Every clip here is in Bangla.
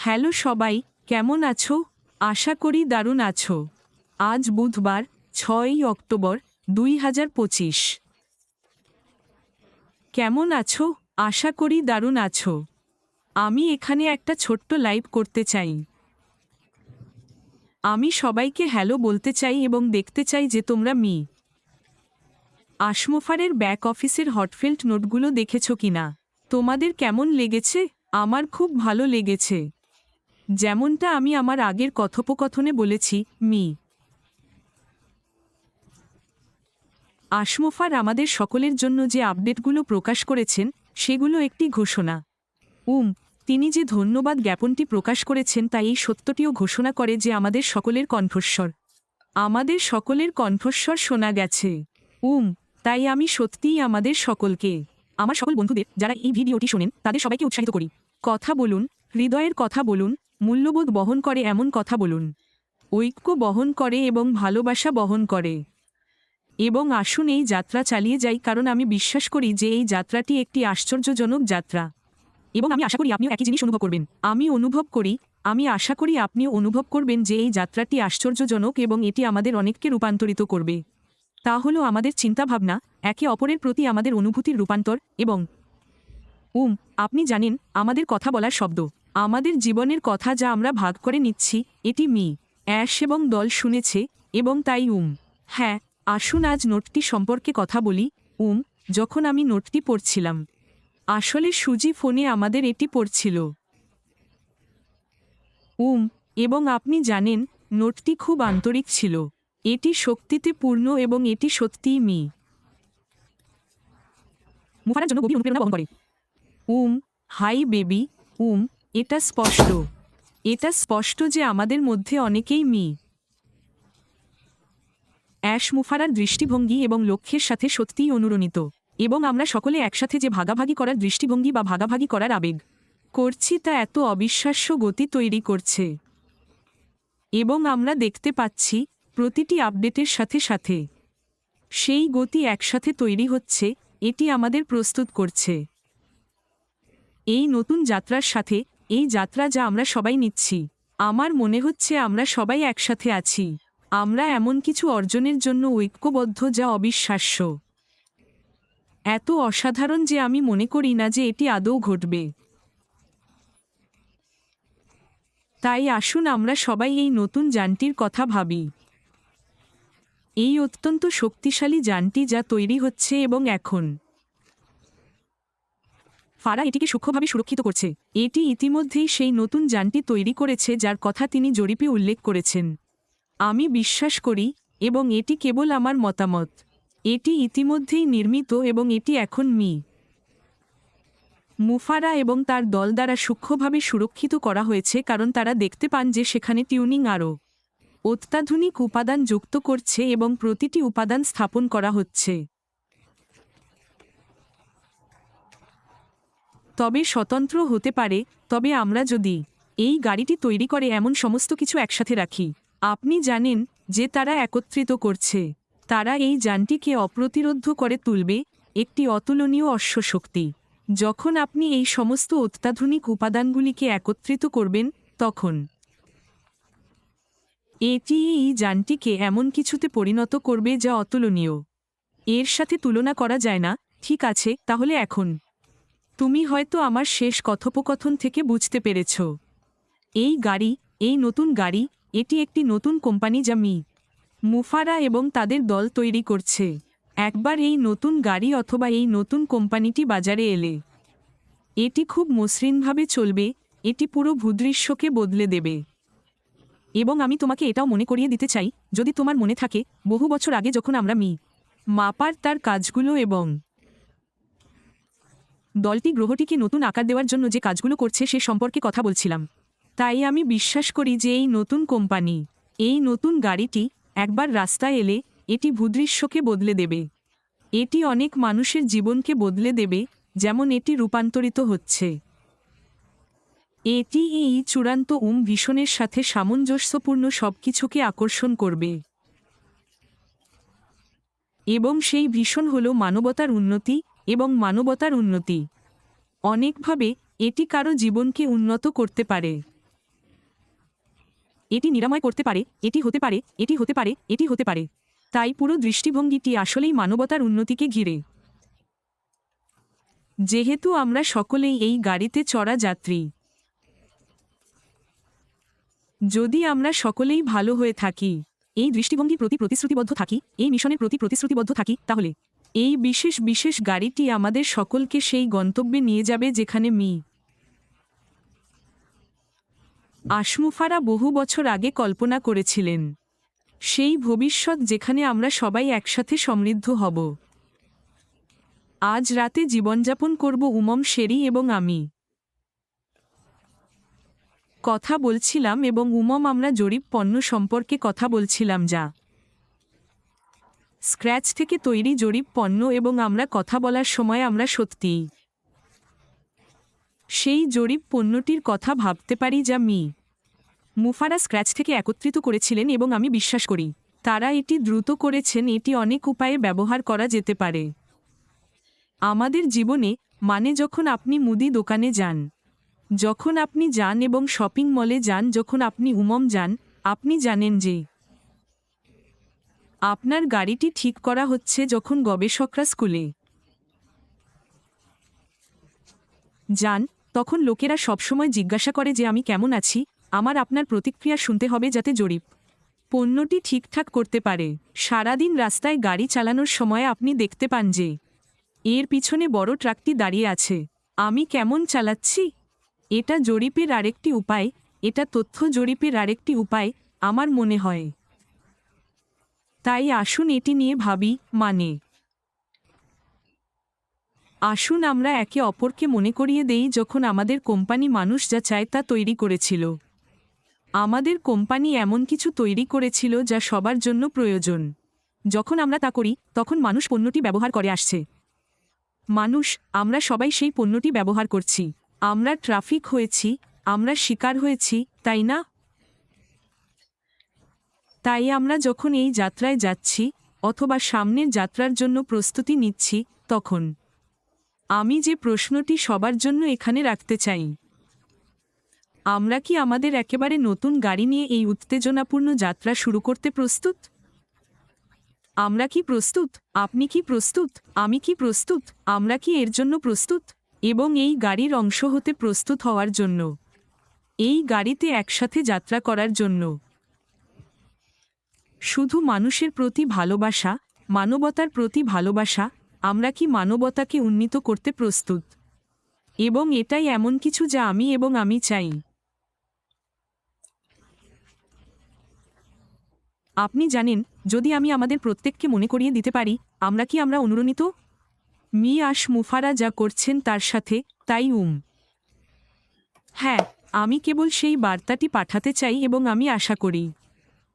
হ্যালো সবাই, কেমন আছো? আশা করি দারুণ আছো। আজ বুধবার ৬ই অক্টোবর ২০২৫। কেমন আছো? আশা করি দারুণ আছো। আমি এখানে একটা ছোট্ট লাইভ করতে চাই। আমি সবাইকে হ্যালো বলতে চাই এবং দেখতে চাই যে তোমরা আসমোফারের ব্যাক অফিসের হটফিল্ড নোটগুলো দেখেছো কিনা। তোমাদের কেমন লেগেছে? আমার খুব ভালো লেগেছে। যেমনটা আমি আমার আগের কথোপকথনে বলেছি, আসমোফার আমাদের সকলের জন্য যে আপডেটগুলো প্রকাশ করেছেন সেগুলো একটি ঘোষণা। তিনি যে ধন্যবাদ জ্ঞাপনটি প্রকাশ করেছেন তা এই সত্যটিও ঘোষণা করে যে আমাদের সকলের কণ্ঠস্বর শোনা গেছে। তাই আমি সত্যিই আমার সকল বন্ধুদের যারা এই ভিডিওটি শোনেন তাদের সবাইকে উৎসাহিত করি, কথা বলুন, হৃদয়ের কথা বলুন, মূল্যবোধ বহন করে এমন কথা বলুন, ঐক্য বহন করে এবং ভালোবাসা বহন করে। এবং আসুন এই যাত্রা চালিয়ে যাই, কারণ আমি বিশ্বাস করি যে এই যাত্রাটি একটি আশ্চর্যজনক যাত্রা। এবং আমি আশা করি আপনিও একই জিনিস অনুভব করবেন। আমি আশা করি আপনিও অনুভব করবেন যে এই যাত্রাটি আশ্চর্যজনক এবং এটি আমাদের অনেককে রূপান্তরিত করবে। তা হলো আমাদের চিন্তাভাবনা, একে অপরের প্রতি আমাদের অনুভূতির রূপান্তর এবং আপনি জানেন, আমাদের কথা বলার শব্দ, আমাদের জীবনের কথা যা আমরা ভাগ করে নিচ্ছি, এটি অ্যাশ এবং দল শুনেছে এবং তাই হ্যাঁ, আসুন আজ নোটটি সম্পর্কে কথা বলি। যখন আমি নোটটি পড়ছিলাম, আসলে সুজি ফোনে আমাদের এটি পড়ছিল। এবং আপনি জানেন, নোটটি খুব আন্তরিক ছিল। এটি শক্তিতে পূর্ণ এবং এটি সত্যিই মুফারার জন্য গভীর অনুপ্রেরণা বহন করে। Hi baby. এটা স্পষ্ট যে আমাদের মধ্যে অনেকেই অ্যাশ মুফারার দৃষ্টিভঙ্গি এবং লক্ষ্যের সাথে সত্যিই অনুরণিত, এবং আমরা সকলে একসাথে যে ভাগাভাগি করার দৃষ্টিভঙ্গি বা ভাগাভাগি করার আবেগ করছি তা এত অবিশ্বাস্য গতি তৈরি করছে। এবং আমরা দেখতে পাচ্ছি প্রতিটি আপডেটের সাথে সাথে সেই গতি একসাথে তৈরি হচ্ছে। এটি আমাদের প্রস্তুত করছে এই নতুন যাত্রার সাথে, এই যাত্রা যা আমরা সবাই নিচ্ছি। আমার মনে হচ্ছে আমরা সবাই একসাথে আছি। আমরা এমন কিছু অর্জনের জন্য ঐক্যবদ্ধ যা অবিশ্বাস্য, এত অসাধারণ যে আমি মনে করি না যে এটি আদৌ ঘটবে। তাই আসুন আমরা সবাই এই নতুন যানটির কথা ভাবি, এই অত্যন্ত শক্তিশালী যানটি যা তৈরি হচ্ছে এবং এখন ফারা এটিকে সূক্ষ্মভাবে সুরক্ষিত করছে। এটি ইতিমধ্যেই সেই নতুন যানটি তৈরি করেছে যার কথা তিনি জরিপে উল্লেখ করেছেন। আমি বিশ্বাস করি, এবং এটি কেবল আমার মতামত, এটি ইতিমধ্যেই নির্মিত এবং এটি এখন মুফারা এবং তার দল দ্বারা সূক্ষ্মভাবে সুরক্ষিত করা হয়েছে, কারণ তারা দেখতে পান যে সেখানে টিউনিং আরও অত্যাধুনিক উপাদান যুক্ত করছে এবং প্রতিটি উপাদান স্থাপন করা হচ্ছে। তবে স্বতন্ত্র হতে পারে, তবে আমরা যদি এই গাড়িটি তৈরি করে এমন সমস্ত কিছু একসাথে রাখি, আপনি জানেন যে তারা একত্রিত করছে, তারা এই যানটিকে অপ্রতিরোধ্য করে তুলবে, একটি অতুলনীয় অশ্বশক্তি। যখন আপনি এই সমস্ত অত্যাধুনিক উপাদানগুলিকে একত্রিত করবেন, তখন এটি এই যানটিকে এমন কিছুতে পরিণত করবে যা অতুলনীয়। এর সাথে তুলনা করা যায় না। ঠিক আছে, তাহলে এখন তুমি হয়তো আমার শেষ কথোপকথন থেকে বুঝতে পেরেছ। এই নতুন গাড়ি, এটি একটি নতুন কোম্পানি যা মুফারা এবং তাদের দল তৈরি করছে। একবার এই নতুন গাড়ি অথবা এই নতুন কোম্পানিটি বাজারে এলে, এটি খুব মসৃণভাবে চলবে, এটি পুরো ভূদৃশ্যকে বদলে দেবে। এবং আমি তোমাকে এটাও মনে করিয়ে দিতে চাই, যদি তোমার মনে থাকে, বহু বছর আগে যখন আমরা মাপার তার কাজগুলো এবং দলটি গ্রহটিকে নতুন আকার দেওয়ার জন্য যে কাজগুলো করছে সে সম্পর্কে কথা বলছিলাম। তাই আমি বিশ্বাস করি যে এই নতুন কোম্পানি, এই নতুন গাড়িটি একবার রাস্তায় এলে এটি ভূদৃশ্যকে বদলে দেবে। এটি অনেক মানুষের জীবনকে বদলে দেবে, যেমন এটি রূপান্তরিত হচ্ছে। এটি এই চূড়ান্ত ভিশনের সাথে সামঞ্জস্যপূর্ণ সবকিছুকে আকর্ষণ করবে। এবং সেই ভীষণ হল মানবতার উন্নতি, এবং মানবতার উন্নতি অনেকভাবে এটি কারো জীবনকে উন্নত করতে পারে। এটি নিরাময় করতে পারে, এটি হতে পারে, এটি হতে পারে, এটি হতে পারে। তাই পুরো দৃষ্টিভঙ্গিটি আসলেই মানবতার উন্নতিকে ঘিরে। যেহেতু আমরা সকলেই এই গাড়িতে চড়া যাত্রী, যদি আমরা সকলেই ভালো হয়ে থাকি, এই দৃষ্টিভঙ্গির প্রতি প্রতিশ্রুতিবদ্ধ থাকি, এই মিশনের প্রতি প্রতিশ্রুতিবদ্ধ থাকি, তাহলে এই বিশেষ বিশেষ গাড়িটি আমাদের সকলকে সেই গন্তব্যে নিয়ে যাবে যেখানে আশমুফারা বহু বছর আগে কল্পনা করেছিলেন। সেই ভবিষ্যৎ যেখানে আমরা সবাই একসাথে সমৃদ্ধ হব। আজ রাতে জীবনযাপন করব উমম শেরি এবং আমি কথা বলছিলাম এবং উমম আমরা জরিপ পণ্য সম্পর্কে কথা বলছিলাম, যা স্ক্র্যাচ থেকে তৈরি জরিপ পণ্য, এবং আমরা কথা বলার সময় আমরা সত্যিই সেই জরিপ পণ্যটির কথা ভাবতে পারি যা মুফারা স্ক্র্যাচ থেকে একত্রিত করেছিলেন, এবং আমি বিশ্বাস করি তারা এটি দ্রুত করেছেন। এটি অনেক উপায়ে ব্যবহার করা যেতে পারে আমাদের জীবনে, মানে যখন আপনি মুদি দোকানে যান, যখন আপনি যান এবং শপিং মলে যান, যখন আপনি উমম যান, আপনি জানেন যে আপনার গাড়িটি ঠিক করা হচ্ছে। যখন গবেষকরা স্কুলে যান, তখন লোকেরা সবসময় জিজ্ঞাসা করে যে আমি কেমন আছি। আমার আপনার প্রতিক্রিয়া শুনতে হবে যাতে জরিপ পণ্যটি ঠিকঠাক করতে পারে। সারাদিন রাস্তায় গাড়ি চালানোর সময় আপনি দেখতে পান যে এর পিছনে বড় ট্রাকটি দাঁড়িয়ে আছে। আমি কেমন চালাচ্ছি? এটা জরিপের আরেকটি উপায়, এটা তথ্য জরিপের আরেকটি উপায় আমার মনে হয়। তাই আসুন এটি নিয়ে ভাবি, মানে আসুন আমরা একে অপরকে মনে করিয়ে দেই যখন আমাদের কোম্পানি মানুষ যা চায় তা তৈরি করেছিল। আমাদের কোম্পানি এমন কিছু তৈরি করেছিল যা সবার জন্য প্রয়োজন। যখন আমরা তা করি, তখন মানুষ পণ্যটি ব্যবহার করে আসছে। মানুষ, আমরা সবাই সেই পণ্যটি ব্যবহার করছি। আমরা ট্রাফিক হয়েছি, আমরা শিকার হয়েছি, তাই না? তাই আমরা যখন এই যাত্রায় যাচ্ছি অথবা সামনের যাত্রার জন্য প্রস্তুতি নিচ্ছি, তখন আমি যে প্রশ্নটি সবার জন্য এখানে রাখতে চাই, আমরা কি আমাদের একেবারে নতুন গাড়ি নিয়ে এই উত্তেজনাপূর্ণ যাত্রা শুরু করতে প্রস্তুত? আমরা কি প্রস্তুত? আপনি কি প্রস্তুত? আমি কি প্রস্তুত? আমরা কি এর জন্য প্রস্তুত? এবং এই গাড়ির অংশ হতে প্রস্তুত হওয়ার জন্য, এই গাড়িতে একসাথে যাত্রা করার জন্য। শুধু মানুষের প্রতি ভালোবাসা, মানবতার প্রতি ভালোবাসা, আমরা কি মানবতাকে উন্নীত করতে প্রস্তুত? এবং এটাই এমন কিছু যা আমি চাই। আপনি জানেন, যদি আমি আমাদের প্রত্যেককে মনে করিয়ে দিতে পারি আমরা অনুরণিত আশমুফারা যা করছেন তার সাথে, তাই হ্যাঁ, আমি কেবল সেই বার্তাটি পাঠাতে চাই এবং আমি আশা করি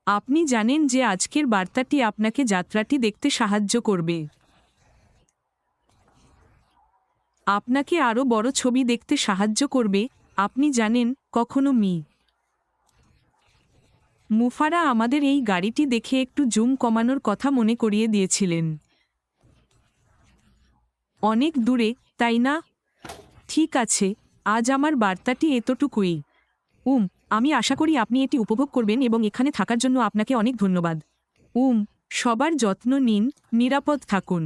আপনি জানেন যে আজকের বার্তাটি আপনাকে যাত্রাটি দেখতে সাহায্য করবে, আপনাকে আরও বড় ছবি দেখতে সাহায্য করবে। আপনি জানেন, কখনো মুফারা আমাদের এই গাড়িটি দেখে একটু জুম কমানোর কথা মনে করিয়ে দিয়েছিলেন। অনেক দূরে, তাই না? ঠিক আছে, আজ আমার বার্তাটি এতটুকুই। আমি আশা করি আপনি এটি উপভোগ করবেন এবং এখানে থাকার জন্য আপনাকে অনেক ধন্যবাদ। সবার যত্ন নিন, নিরাপদ থাকুন।